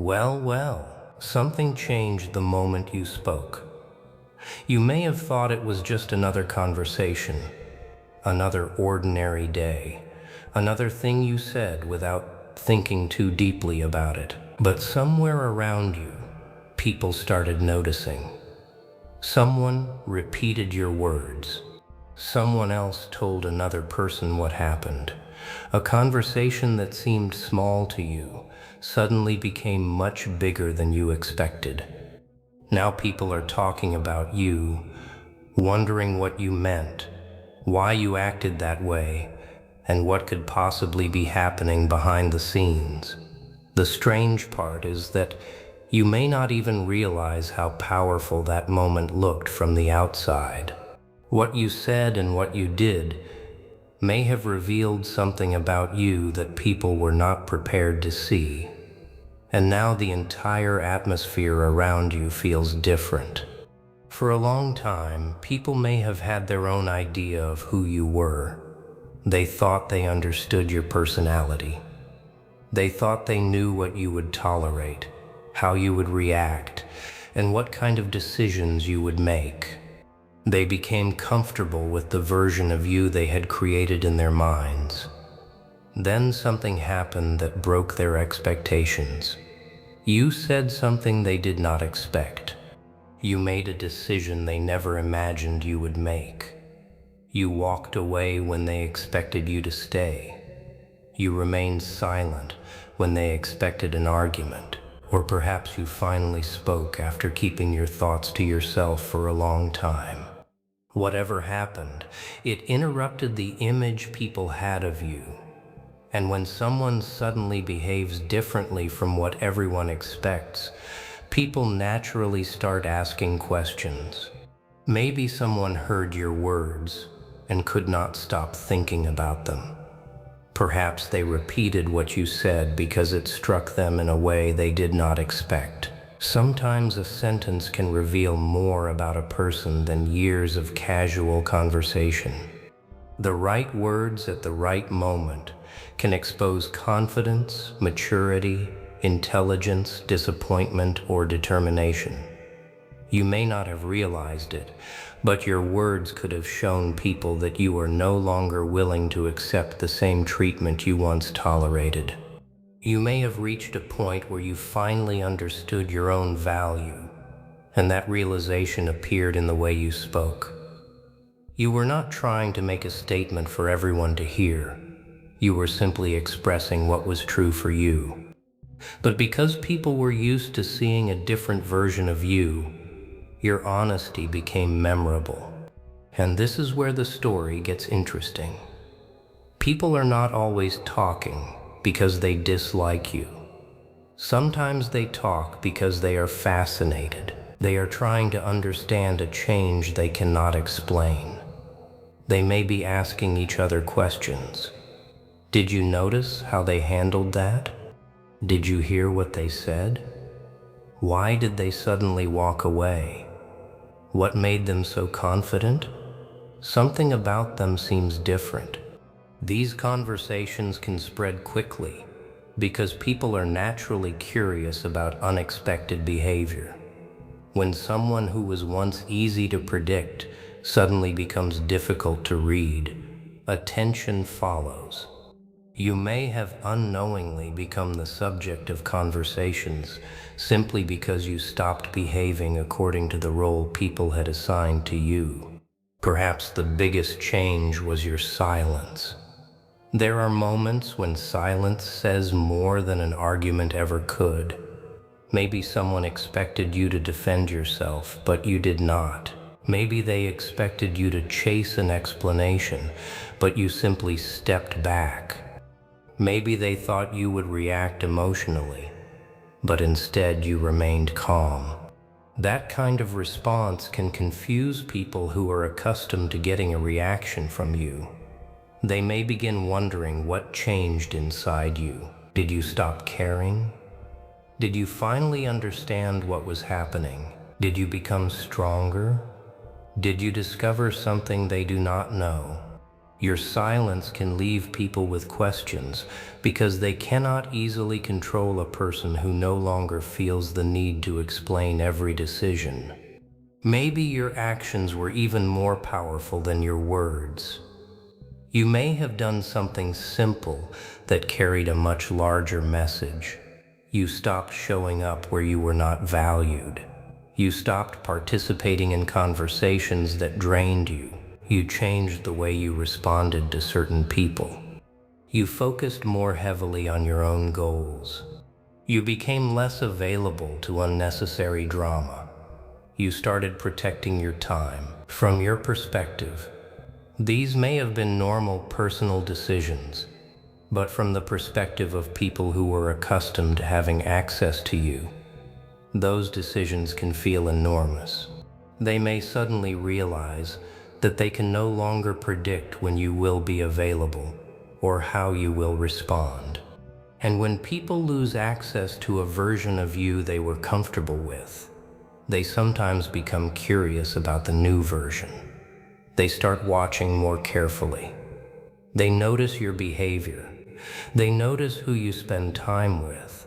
Well, something changed the moment you spoke. You may have thought it was just another conversation, another ordinary day, another thing you said without thinking too deeply about it. But somewhere around you, people started noticing. Someone repeated your words. Someone else told another person what happened. A conversation that seemed small to you suddenly became much bigger than you expected. Now people are talking about you, wondering what you meant, why you acted that way, and what could possibly be happening behind the scenes. The strange part is that you may not even realize how powerful that moment looked from the outside. What you said and what you did may have revealed something about you that people were not prepared to see. And now the entire atmosphere around you feels different. For a long time, people may have had their own idea of who you were. They thought they understood your personality. They thought they knew what you would tolerate, how you would react, and what kind of decisions you would make. They became comfortable with the version of you they had created in their minds. Then something happened that broke their expectations. You said something they did not expect. You made a decision they never imagined you would make. You walked away when they expected you to stay. You remained silent when they expected an argument. Or perhaps you finally spoke after keeping your thoughts to yourself for a long time. Whatever happened, it interrupted the image people had of you. And when someone suddenly behaves differently from what everyone expects, people naturally start asking questions. Maybe someone heard your words and could not stop thinking about them. Perhaps they repeated what you said because it struck them in a way they did not expect. Sometimes a sentence can reveal more about a person than years of casual conversation. The right words at the right moment can expose confidence, maturity, intelligence, disappointment, or determination. You may not have realized it, but your words could have shown people that you are no longer willing to accept the same treatment you once tolerated. You may have reached a point where you finally understood your own value, and that realization appeared in the way you spoke. You were not trying to make a statement for everyone to hear. You were simply expressing what was true for you. But because people were used to seeing a different version of you, your honesty became memorable. And this is where the story gets interesting. People are not always talking because they dislike you. Sometimes they talk because they are fascinated. They are trying to understand a change they cannot explain. They may be asking each other questions. Did you notice how they handled that? Did you hear what they said? Why did they suddenly walk away? What made them so confident? Something about them seems different. These conversations can spread quickly because people are naturally curious about unexpected behavior. When someone who was once easy to predict suddenly becomes difficult to read, attention follows. You may have unknowingly become the subject of conversations simply because you stopped behaving according to the role people had assigned to you. Perhaps the biggest change was your silence. There are moments when silence says more than an argument ever could. Maybe someone expected you to defend yourself, but you did not. Maybe they expected you to chase an explanation, but you simply stepped back. Maybe they thought you would react emotionally, but instead you remained calm. That kind of response can confuse people who are accustomed to getting a reaction from you. They may begin wondering what changed inside you. Did you stop caring? Did you finally understand what was happening? Did you become stronger? Did you discover something they do not know? Your silence can leave people with questions because they cannot easily control a person who no longer feels the need to explain every decision. Maybe your actions were even more powerful than your words. You may have done something simple that carried a much larger message. You stopped showing up where you were not valued. You stopped participating in conversations that drained you. You changed the way you responded to certain people. You focused more heavily on your own goals. You became less available to unnecessary drama. You started protecting your time. From your perspective, these may have been normal personal decisions, but from the perspective of people who were accustomed to having access to you, those decisions can feel enormous. They may suddenly realize that they can no longer predict when you will be available or how you will respond. And when people lose access to a version of you they were comfortable with, they sometimes become curious about the new version. They start watching more carefully. They notice your behavior. They notice who you spend time with.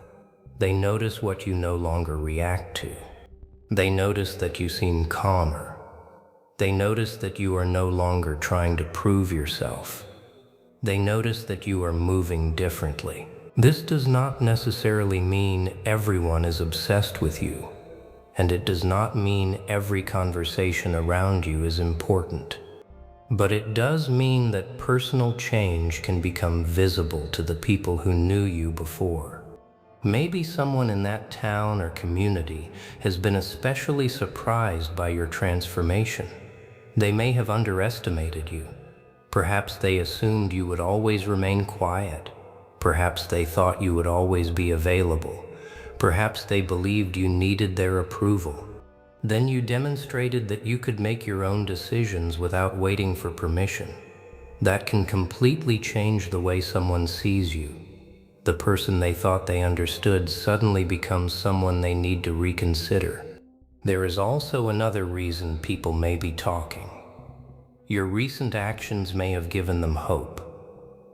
They notice what you no longer react to. They notice that you seem calmer. They notice that you are no longer trying to prove yourself. They notice that you are moving differently. This does not necessarily mean everyone is obsessed with you, and it does not mean every conversation around you is important. But it does mean that personal change can become visible to the people who knew you before. Maybe someone in that town or community has been especially surprised by your transformation. They may have underestimated you. Perhaps they assumed you would always remain quiet. Perhaps they thought you would always be available. Perhaps they believed you needed their approval. Then you demonstrated that you could make your own decisions without waiting for permission. That can completely change the way someone sees you. The person they thought they understood suddenly becomes someone they need to reconsider. There is also another reason people may be talking. Your recent actions may have given them hope.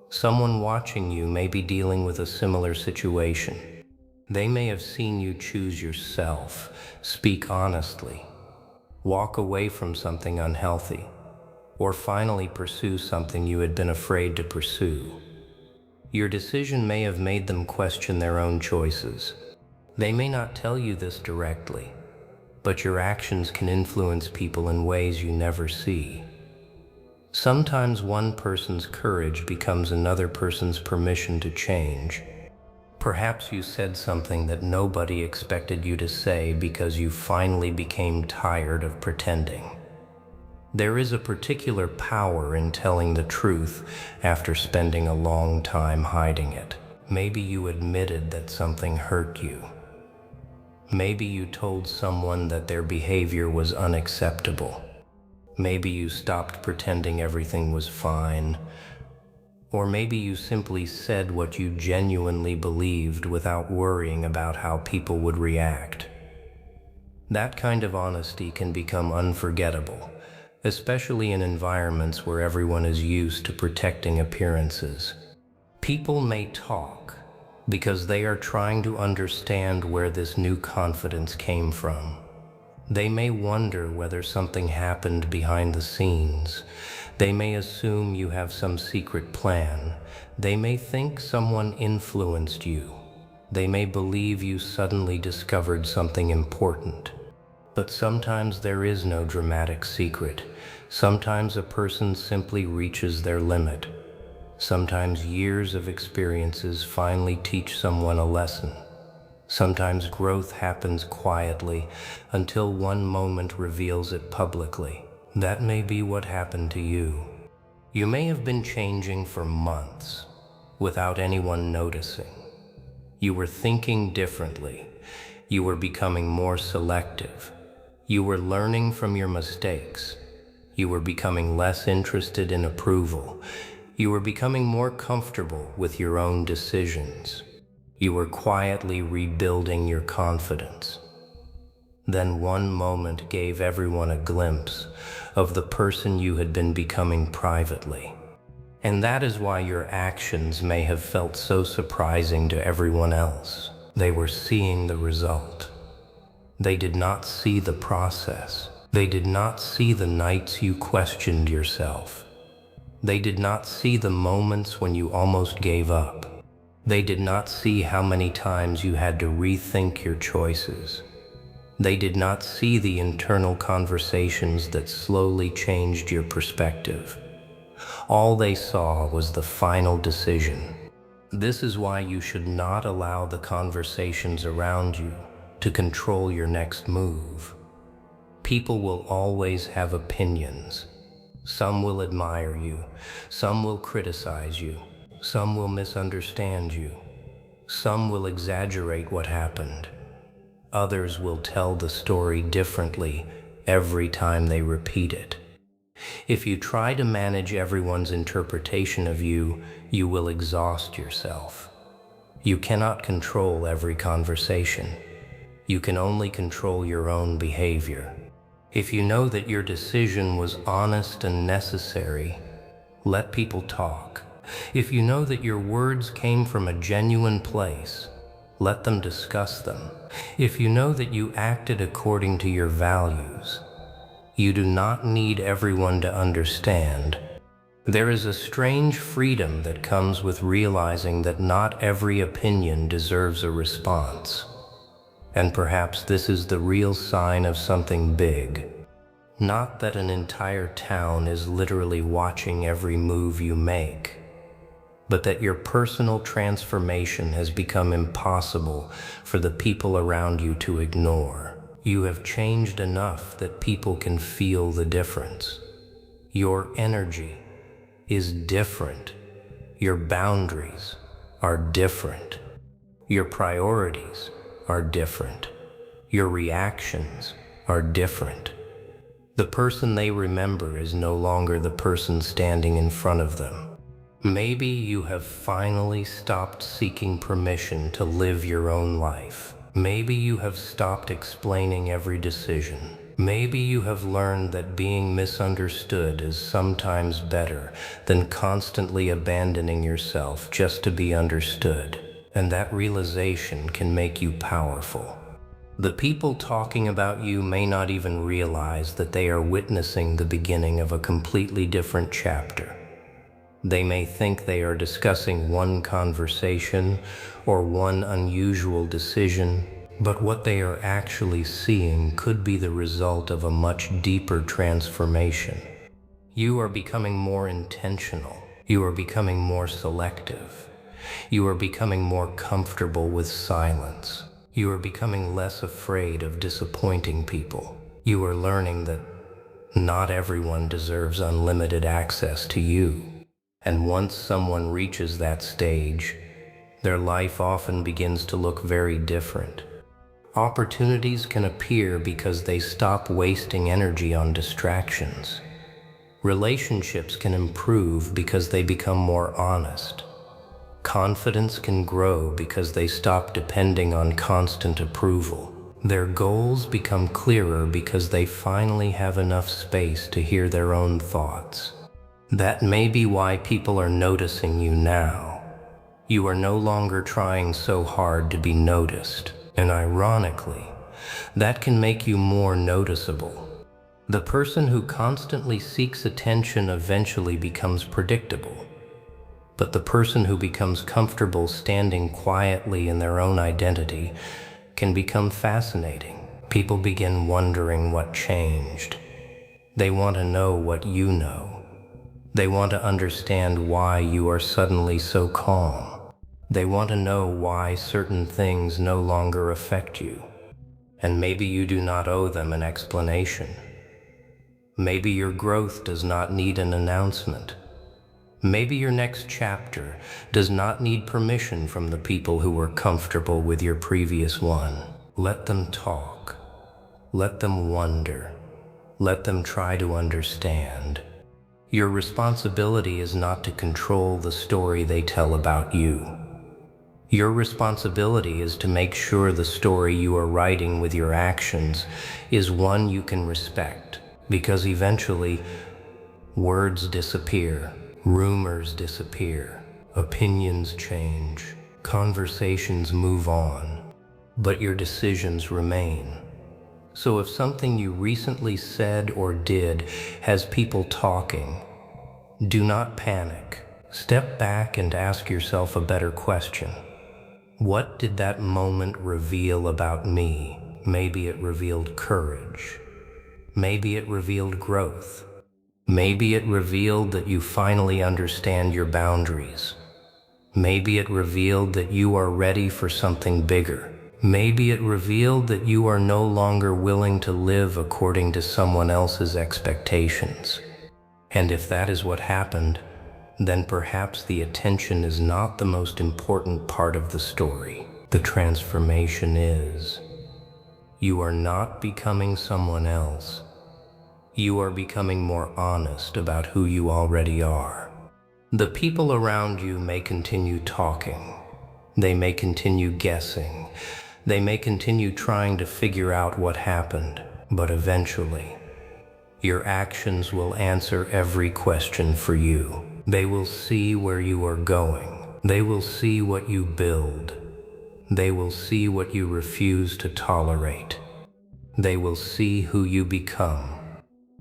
Someone watching you may be dealing with a similar situation. They may have seen you choose yourself, speak honestly, walk away from something unhealthy, or finally pursue something you had been afraid to pursue. Your decision may have made them question their own choices. They may not tell you this directly, but your actions can influence people in ways you never see. Sometimes one person's courage becomes another person's permission to change. Perhaps you said something that nobody expected you to say because you finally became tired of pretending. There is a particular power in telling the truth after spending a long time hiding it. Maybe you admitted that something hurt you. Maybe you told someone that their behavior was unacceptable. Maybe you stopped pretending everything was fine. Or maybe you simply said what you genuinely believed without worrying about how people would react. That kind of honesty can become unforgettable, especially in environments where everyone is used to protecting appearances. People may talk because they are trying to understand where this new confidence came from. They may wonder whether something happened behind the scenes. They may assume you have some secret plan. They may think someone influenced you. They may believe you suddenly discovered something important. But sometimes there is no dramatic secret. Sometimes a person simply reaches their limit. Sometimes years of experiences finally teach someone a lesson. Sometimes growth happens quietly until one moment reveals it publicly. That may be what happened to you. You may have been changing for months without anyone noticing. You were thinking differently. You were becoming more selective. You were learning from your mistakes. You were becoming less interested in approval. You were becoming more comfortable with your own decisions. You were quietly rebuilding your confidence. Then one moment gave everyone a glimpse of the person you had been becoming privately. And that is why your actions may have felt so surprising to everyone else. They were seeing the result. They did not see the process. They did not see the nights you questioned yourself. They did not see the moments when you almost gave up. They did not see how many times you had to rethink your choices. They did not see the internal conversations that slowly changed your perspective. All they saw was the final decision. This is why you should not allow the conversations around you to control your next move. People will always have opinions. Some will admire you, some will criticize you, some will misunderstand you, some will exaggerate what happened. Others will tell the story differently every time they repeat it. If you try to manage everyone's interpretation of you, you will exhaust yourself. You cannot control every conversation. You can only control your own behavior. If you know that your decision was honest and necessary, let people talk. If you know that your words came from a genuine place, let them discuss them. If you know that you acted according to your values, you do not need everyone to understand. There is a strange freedom that comes with realizing that not every opinion deserves a response. And perhaps this is the real sign of something big. Not that an entire town is literally watching every move you make, but that your personal transformation has become impossible for the people around you to ignore. You have changed enough that people can feel the difference. Your energy is different. Your boundaries are different. Your priorities are different. Your reactions are different. The person they remember is no longer the person standing in front of them. Maybe you have finally stopped seeking permission to live your own life. Maybe you have stopped explaining every decision. Maybe you have learned that being misunderstood is sometimes better than constantly abandoning yourself just to be understood. And that realization can make you powerful. The people talking about you may not even realize that they are witnessing the beginning of a completely different chapter. They may think they are discussing one conversation or one unusual decision, but what they are actually seeing could be the result of a much deeper transformation. You are becoming more intentional. You are becoming more selective. You are becoming more comfortable with silence. You are becoming less afraid of disappointing people. You are learning that not everyone deserves unlimited access to you. And once someone reaches that stage, their life often begins to look very different. Opportunities can appear because they stop wasting energy on distractions. Relationships can improve because they become more honest. Confidence can grow because they stop depending on constant approval. Their goals become clearer because they finally have enough space to hear their own thoughts. That may be why people are noticing you now. You are no longer trying so hard to be noticed, and ironically, that can make you more noticeable. The person who constantly seeks attention eventually becomes predictable, but the person who becomes comfortable standing quietly in their own identity can become fascinating. People begin wondering what changed. They want to know what you know. They want to understand why you are suddenly so calm. They want to know why certain things no longer affect you. And maybe you do not owe them an explanation. Maybe your growth does not need an announcement. Maybe your next chapter does not need permission from the people who were comfortable with your previous one. Let them talk. Let them wonder. Let them try to understand. Your responsibility is not to control the story they tell about you. Your responsibility is to make sure the story you are writing with your actions is one you can respect, because eventually, words disappear, Rumors disappear, opinions change, conversations move on, but your decisions remain. So if something you recently said or did has people talking, do not panic. Step back and ask yourself a better question. What did that moment reveal about me? Maybe it revealed courage. Maybe it revealed growth. Maybe it revealed that you finally understand your boundaries. Maybe it revealed that you are ready for something bigger. Maybe it revealed that you are no longer willing to live according to someone else's expectations. And if that is what happened, then perhaps the attention is not the most important part of the story. The transformation is. You are not becoming someone else. You are becoming more honest about who you already are. The people around you may continue talking. They may continue guessing. They may continue trying to figure out what happened, but eventually, your actions will answer every question for you. They will see where you are going. They will see what you build. They will see what you refuse to tolerate. They will see who you become.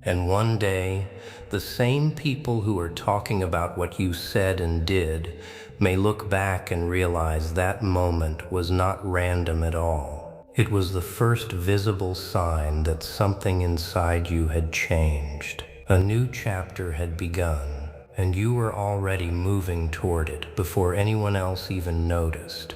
And one day, the same people who are talking about what you said and did may look back and realize that moment was not random at all. It was the first visible sign that something inside you had changed. A new chapter had begun, and you were already moving toward it before anyone else even noticed.